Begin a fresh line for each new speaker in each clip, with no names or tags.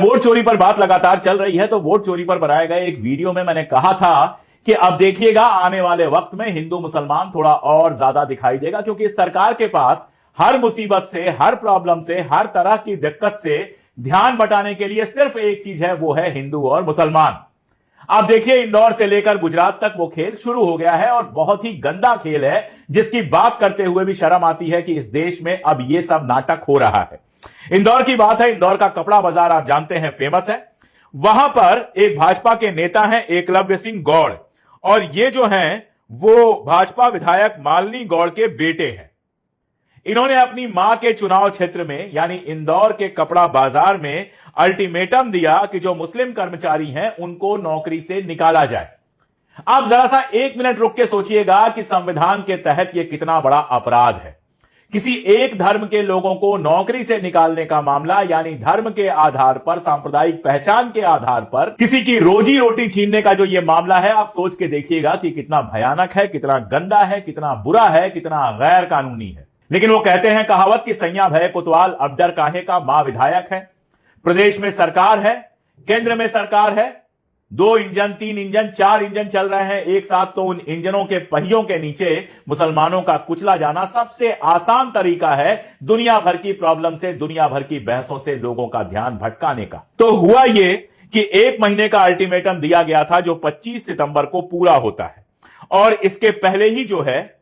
Vote चोरी पर बात लगातार चल रही है, तो वोट चोरी पर बनाए गए एक वीडियो में मैंने कहा था कि अब देखिएगा आने वाले वक्त में हिंदू मुसलमान थोड़ा और ज्यादा दिखाई देगा, क्योंकि इस सरकार के पास हर मुसीबत से, हर प्रॉब्लम से, हर तरह की दिक्कत से ध्यान बटाने के लिए सिर्फ एक चीज है, वो है हिंदू और मुसलमान। अब देखिए इंदौर से लेकर गुजरात तक वो खेल शुरू हो गया है और बहुत ही गंदा खेल है, जिसकी बात करते हुए भी शर्म आती है कि इस देश में अब ये सब नाटक हो रहा है। इंदौर की बात है। इंदौर का कपड़ा बाजार आप जानते हैं फेमस है। वहां पर एक भाजपा के नेता हैं एकलव्य सिंह गौड़, और ये जो हैं वो भाजपा विधायक मालिनी गौड़ के बेटे हैं। इन्होंने अपनी मां के चुनाव क्षेत्र में यानी इंदौर के कपड़ा बाजार में अल्टीमेटम दिया कि जो मुस्लिम कर्मचारी हैं उनको नौकरी से निकाला जाए। आप जरा सा 1 मिनट रुक के सोचिएगा कि संविधान के तहत यह कितना बड़ा अपराध है। किसी एक धर्म के लोगों को नौकरी से निकालने का मामला, यानी धर्म के आधार पर, सांप्रदायिक पहचान के आधार पर किसी की रोजी रोटी छीनने का जो यह मामला है, आप सोच के देखिएगा कि कितना भयानक है, कितना गंदा है, कितना बुरा है, कितना गैर कानूनी है। लेकिन वो कहते हैं कहावत की सैया भय कोतवाल अब डर काहे का, मां विधायक है, प्रदेश में सरकार है, केंद्र में सरकार है, 2 इंजन, 3 इंजन, 4 इंजन चल रहे हैं एक साथ, तो उन इंजनों के पहियों के नीचे मुसलमानों का कुचला जाना सबसे आसान तरीका है दुनिया भर की प्रॉब्लम से, दुनिया भर की बहसों से लोगों का ध्यान भटकाने का। तो हुआ यह कि 1 महीने का अल्टीमेटम दिया गया था जो 25 सितंबर को पूरा होता है, और इसके पहले ही जो है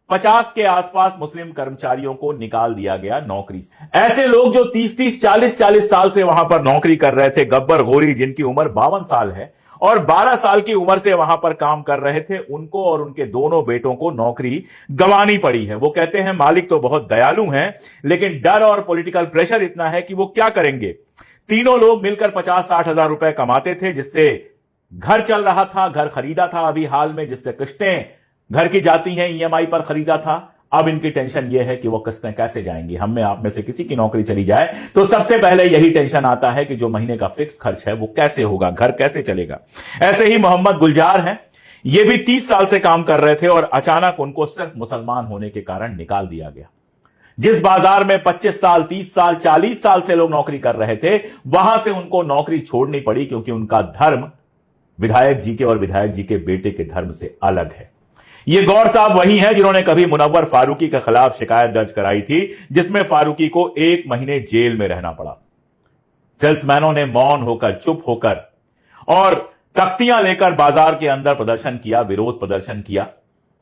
50 के आसपास मुस्लिम कर्मचारियों को निकाल दिया गया नौकरी से। ऐसे लोग जो 30-30, 40-40 साल से वहां पर नौकरी कर रहे थे, गब्बर घोरी जिनकी उम्र 52 साल है और 12 साल की उम्र से वहां पर काम कर रहे थे, उनको और उनके दोनों बेटों को नौकरी गंवानी पड़ी है। वो कहते हैं मालिक तो बहुत दयालु हैं, लेकिन डर और पॉलिटिकल प्रेशर इतना है कि वो क्या करेंगे। तीनों लोग मिलकर 50-60 हजार रुपए कमाते थे, जिससे घर चल रहा था, घर खरीदा था अभी हाल में, जिससे किस्तें घर की जाती हैं, ईएमआई पर खरीदा था। अब इनकी टेंशन यह है कि वो किस्तें कैसे जाएंगी। हम में आप में से किसी की नौकरी चली जाए तो सबसे पहले यही टेंशन आता है कि जो महीने का फिक्स खर्च है वो कैसे होगा, घर कैसे चलेगा। ऐसे ही मोहम्मद गुलजार हैं, ये भी 30 साल से काम कर रहे थे और अचानक उनको सिर्फ मुसलमान होने के कारण निकाल दिया गया। जिस बाजार में 25 साल, 30 साल, 40 साल से लोग नौकरी कर रहे थे, वहां से उनको नौकरी छोड़नी पड़ी, क्योंकि उनका धर्म विधायक जी के और विधायक जी के बेटे के धर्म से अलग है। ये गौर साहब वही हैं जिन्होंने कभी मुनव्वर फारूकी के खिलाफ शिकायत दर्ज कराई थी, जिसमें फारूकी को 1 महीने जेल में रहना पड़ा। सेल्समैनों ने मौन होकर, चुप होकर और तख्तियां लेकर बाजार के अंदर प्रदर्शन किया, विरोध प्रदर्शन किया,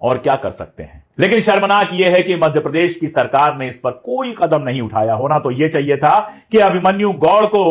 और क्या कर सकते हैं। लेकिन शर्मनाक यह है कि मध्य प्रदेश की सरकार ने इस पर कोई कदम नहीं उठाया। होना तो यह चाहिए था कि अभिमन्यु गौड़ को